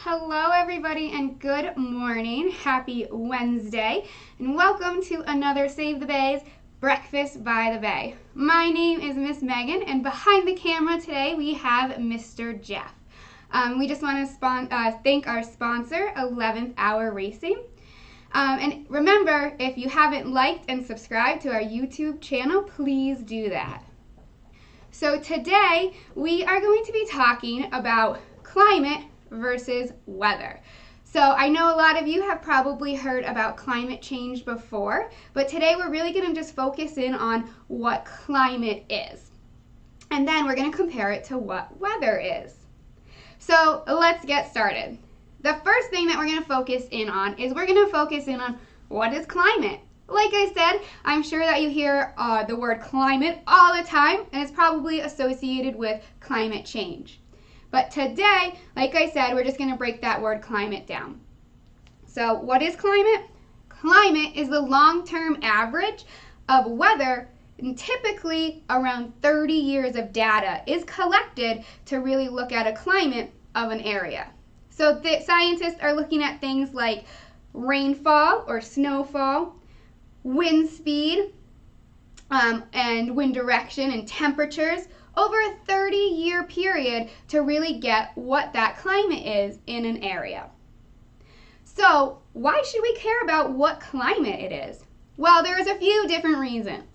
Hello everybody and good morning. Happy Wednesday and welcome to another Save the Bay's Breakfast by the Bay. My name is Miss Megan and behind the camera today we have Mr. Jeff. We just want to thank our sponsor, 11th Hour Racing. And remember, if you haven't liked and subscribed to our YouTube channel, please do that. So today we are going to be talking about climate versus weather. So I know a lot of you have probably heard about climate change before, but today we're really going to just focus in on what climate is. And then we're going to compare it to what weather is. So let's get started. The first thing that we're going to focus in on is we're going to focus in on what is climate. Like I said, I'm sure that you hear the word climate all the time, and it's probably associated with climate change. But today, like I said, we're just going to break that word climate down. So what is climate? Climate is the long-term average of weather, and typically around 30 years of data is collected to really look at a climate of an area. So the scientists are looking at things like rainfall or snowfall, wind speed, and wind direction and temperatures over a 30-year period to really get what that climate is in an area. So why should we care about what climate it is? Well, there's a few different reasons.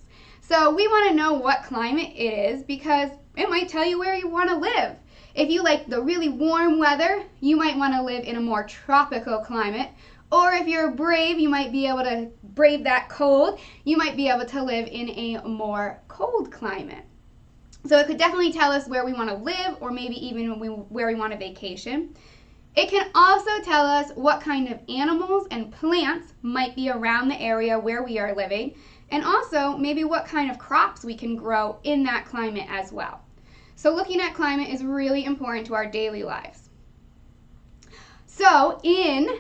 So we want to know what climate it is because it might tell you where you want to live. If you like the really warm weather, you might want to live in a more tropical climate. Or if you're brave, you might be able to brave that cold. You might be able to live in a more cold climate. So it could definitely tell us where we want to live or maybe even where we want to vacation. It can also tell us what kind of animals and plants might be around the area where we are living, and also maybe what kind of crops we can grow in that climate as well. So looking at climate is really important to our daily lives. So in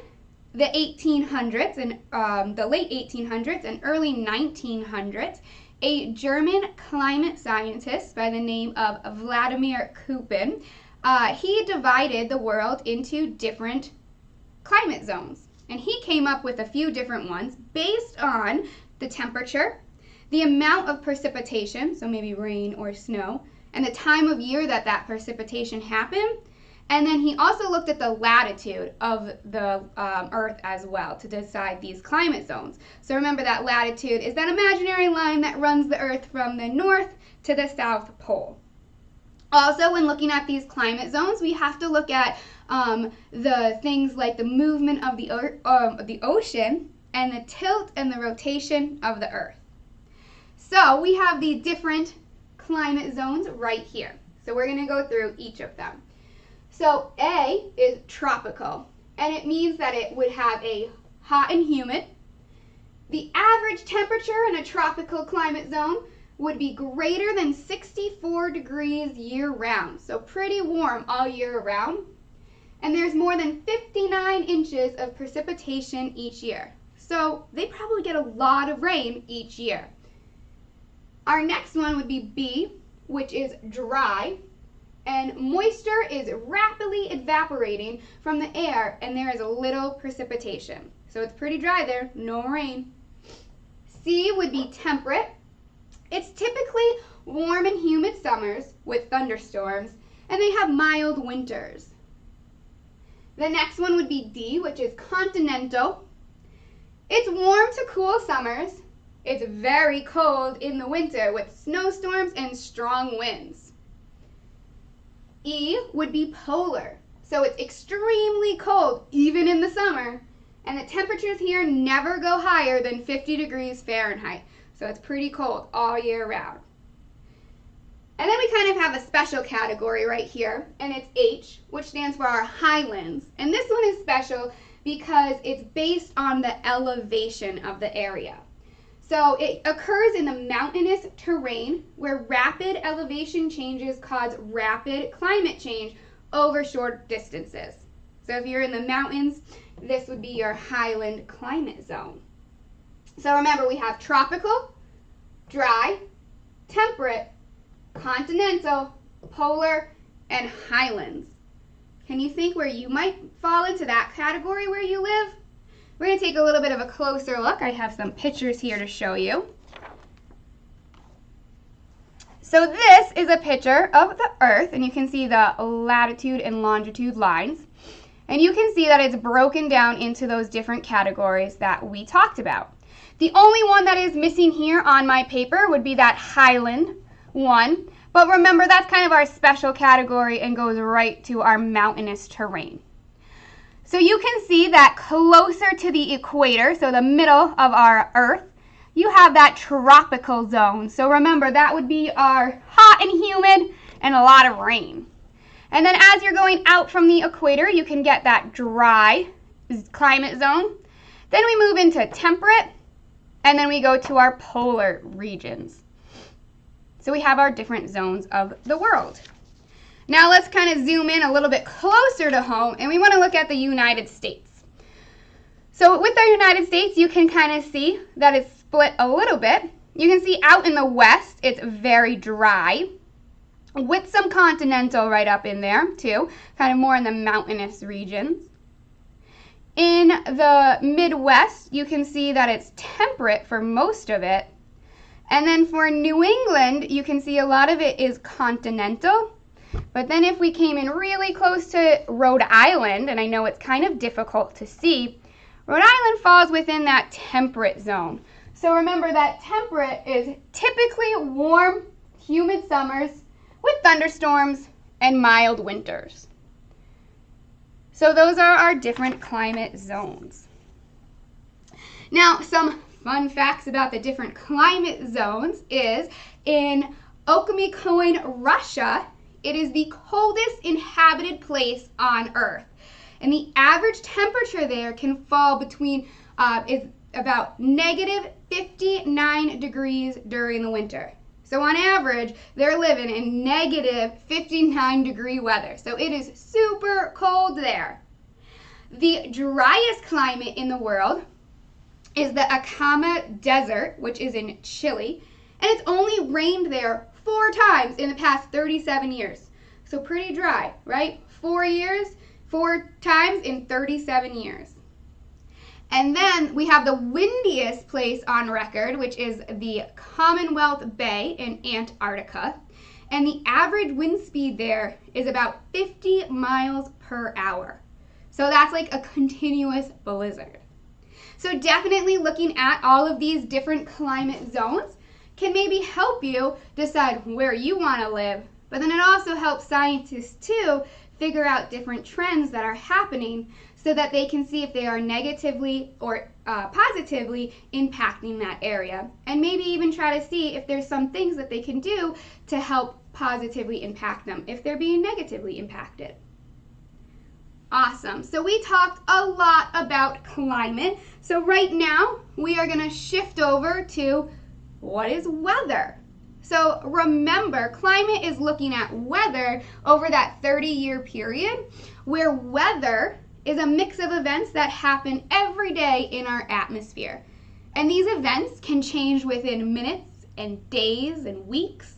the 1800s and the late 1800s and early 1900s, a German climate scientist by the name of Vladimir Köppen, he divided the world into different climate zones. And he came up with a few different ones based on the temperature, the amount of precipitation, so maybe rain or snow, and the time of year that that precipitation happened. And then he also looked at the latitude of the Earth as well to decide these climate zones. So remember that latitude is that imaginary line that runs the Earth from the North to the South Pole. Also, when looking at these climate zones, we have to look at the things like the movement of the ocean and the tilt and the rotation of the Earth. So we have the different climate zones right here. So we're going to go through each of them. So A is tropical, and it means that it would have a hot and humid. The average temperature in a tropical climate zone would be greater than 64 degrees year-round, so pretty warm all year round. And there's more than 59 inches of precipitation each year. So they probably get a lot of rain each year. Our next one would be B, which is dry. And moisture is rapidly evaporating from the air and there is little precipitation. So it's pretty dry there, no rain. C would be temperate. It's typically warm and humid summers with thunderstorms, and they have mild winters. The next one would be D, which is continental. It's warm to cool summers. It's very cold in the winter with snowstorms and strong winds. E would be polar. So it's extremely cold, even in the summer. And the temperatures here never go higher than 50 degrees Fahrenheit. So it's pretty cold all year round. And then we kind of have a special category right here, and it's H, which stands for our highlands. And this one is special because it's based on the elevation of the area. So it occurs in the mountainous terrain where rapid elevation changes cause rapid climate change over short distances. So if you're in the mountains, this would be your highland climate zone. So remember, we have tropical, dry, temperate, continental, polar, and highlands. Can you think where you might fall into that category where you live? We're going to take a little bit of a closer look. I have some pictures here to show you. So this is a picture of the Earth, and you can see the latitude and longitude lines. And you can see that it's broken down into those different categories that we talked about. The only one that is missing here on my paper would be that highland one. But remember, that's kind of our special category and goes right to our mountainous terrain. So you can see that closer to the equator, so the middle of our Earth, you have that tropical zone. So remember, that would be our hot and humid and a lot of rain. And then as you're going out from the equator, you can get that dry climate zone. Then we move into temperate, and then we go to our polar regions. So we have our different zones of the world. Now let's kind of zoom in a little bit closer to home, and we want to look at the United States. So with the United States, you can kind of see that it's split a little bit. You can see out in the west, it's very dry, with some continental right up in there too, kind of more in the mountainous regions. In the Midwest, you can see that it's temperate for most of it. And then for New England, you can see a lot of it is continental. But then if we came in really close to Rhode Island, and I know it's kind of difficult to see, Rhode Island falls within that temperate zone. So remember that temperate is typically warm, humid summers with thunderstorms and mild winters. So those are our different climate zones. Now, some fun facts about the different climate zones is in Okamikoin, Russia, it is the coldest inhabited place on Earth. And the average temperature there can fall between, is about negative 59 degrees during the winter. So on average, they're living in negative 59 degree weather. So it is super cold there. The driest climate in the world is the Akama Desert, which is in Chile. And it's only rained there 4 times in the past 37 years. So pretty dry, right? 4 times in 37 years. And then we have the windiest place on record, which is the Commonwealth Bay in Antarctica. And the average wind speed there is about 50 miles per hour. So that's like a continuous blizzard. So definitely looking at all of these different climate zones can maybe help you decide where you want to live. But then it also helps scientists too figure out different trends that are happening so that they can see if they are negatively or positively impacting that area. And maybe even try to see if there's some things that they can do to help positively impact them if they're being negatively impacted. Awesome. So we talked a lot about climate. So right now we are going to shift over to what is weather. So remember, climate is looking at weather over that 30-year period, where weather is a mix of events that happen every day in our atmosphere. And these events can change within minutes and days and weeks.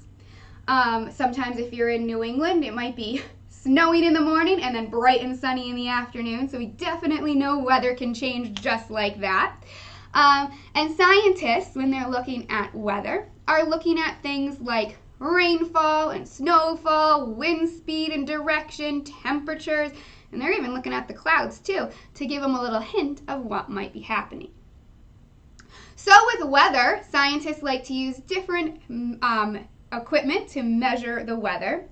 Sometimes if you're in New England, it might be snowing in the morning and then bright and sunny in the afternoon. So we definitely know weather can change just like that. And scientists, when they're looking at weather, are looking at things like rainfall and snowfall, wind speed and direction, temperatures, and they're even looking at the clouds too to give them a little hint of what might be happening. So with weather, scientists like to use different equipment to measure the weather.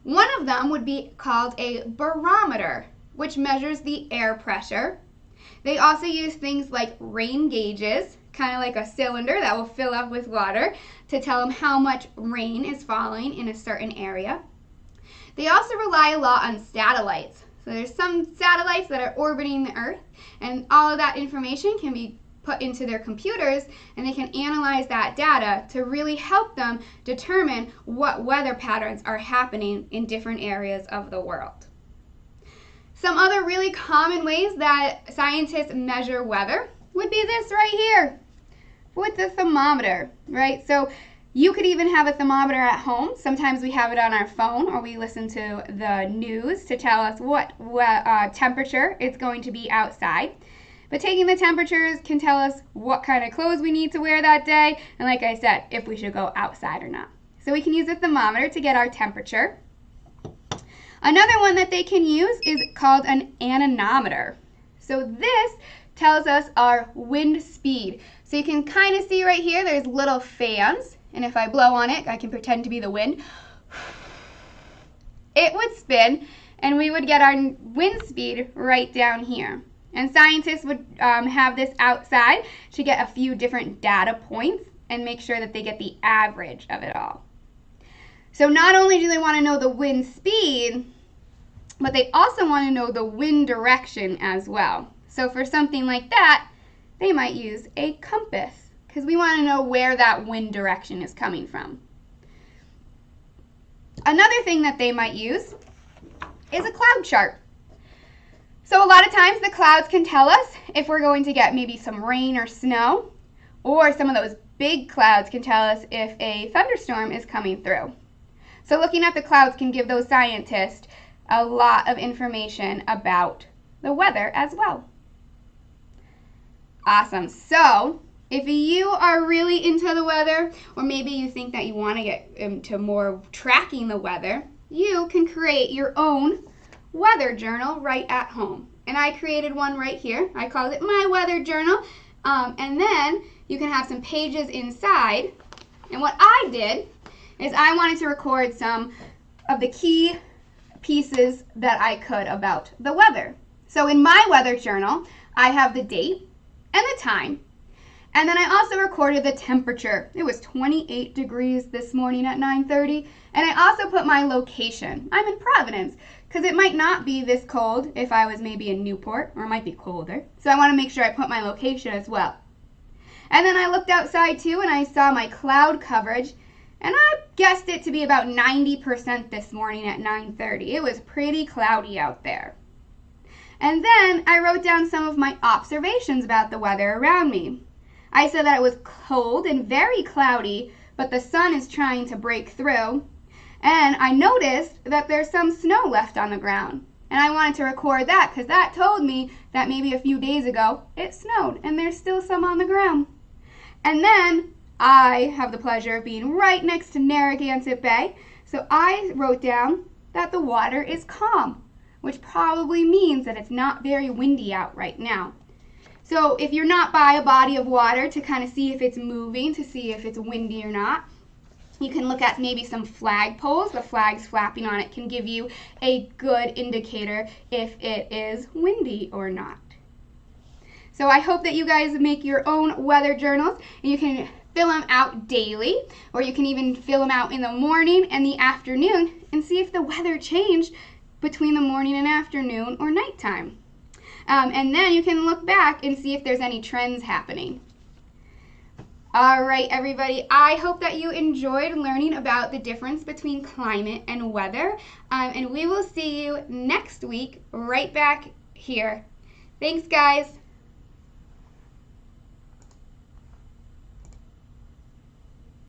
One of them would be called a barometer, which measures the air pressure. They also use things like rain gauges, kind of like a cylinder that will fill up with water to tell them how much rain is falling in a certain area. They also rely a lot on satellites. So there's some satellites that are orbiting the Earth, and all of that information can be put into their computers, and they can analyze that data to really help them determine what weather patterns are happening in different areas of the world. Some other really common ways that scientists measure weather would be this right here with the thermometer, right? So You could even have a thermometer at home. Sometimes we have it on our phone, or we listen to the news to tell us what temperature it's going to be outside. But taking the temperatures can tell us what kind of clothes we need to wear that day, and like I said, if we should go outside or not. So we can use a thermometer to get our temperature. Another one that they can use is called an anemometer. So this tells us our wind speed. So you can kind of see right here, there's little fans, and if I blow on it, I can pretend to be the wind. It would spin, and we would get our wind speed right down here. And scientists would have this outside to get a few different data points and make sure that they get the average of it all. So not only do they want to know the wind speed, but they also want to know the wind direction as well. So for something like that, they might use a compass because we want to know where that wind direction is coming from. Another thing that they might use is a cloud chart. So a lot of times the clouds can tell us if we're going to get maybe some rain or snow, or some of those big clouds can tell us if a thunderstorm is coming through. So looking at the clouds can give those scientists a lot of information about the weather as well. Awesome. So if you are really into the weather, or maybe you think that you want to get into more tracking the weather, you can create your own weather journal right at home. And I created one right here. I called it my weather journal. And then you can have some pages inside. And what I did is I wanted to record some of the key pieces that I could about the weather. So in my weather journal, I have the date and the time. And then I also recorded the temperature. It was 28 degrees this morning at 9:30. And I also put my location. I'm in Providence, because it might not be this cold if I was maybe in Newport, or it might be colder. So I want to make sure I put my location as well. And then I looked outside too, and I saw my cloud coverage, and I guessed it to be about 90% this morning at 9:30. It was pretty cloudy out there. And then I wrote down some of my observations about the weather around me. I said that it was cold and very cloudy, but the sun is trying to break through. And I noticed that there's some snow left on the ground. And I wanted to record that because that told me that maybe a few days ago it snowed and there's still some on the ground. And then I have the pleasure of being right next to Narragansett Bay. So I wrote down that the water is calm, which probably means that it's not very windy out right now. So if you're not by a body of water to kind of see if it's moving, to see if it's windy or not, you can look at maybe some flag poles. The flags flapping on it can give you a good indicator if it is windy or not. So I hope that you guys make your own weather journals, and you can fill them out daily, or you can even fill them out in the morning and the afternoon and see if the weather changed between the morning and afternoon or nighttime. And then you can look back and see if there's any trends happening. All right, everybody, I hope that you enjoyed learning about the difference between climate and weather, and we will see you next week right back here. Thanks, guys.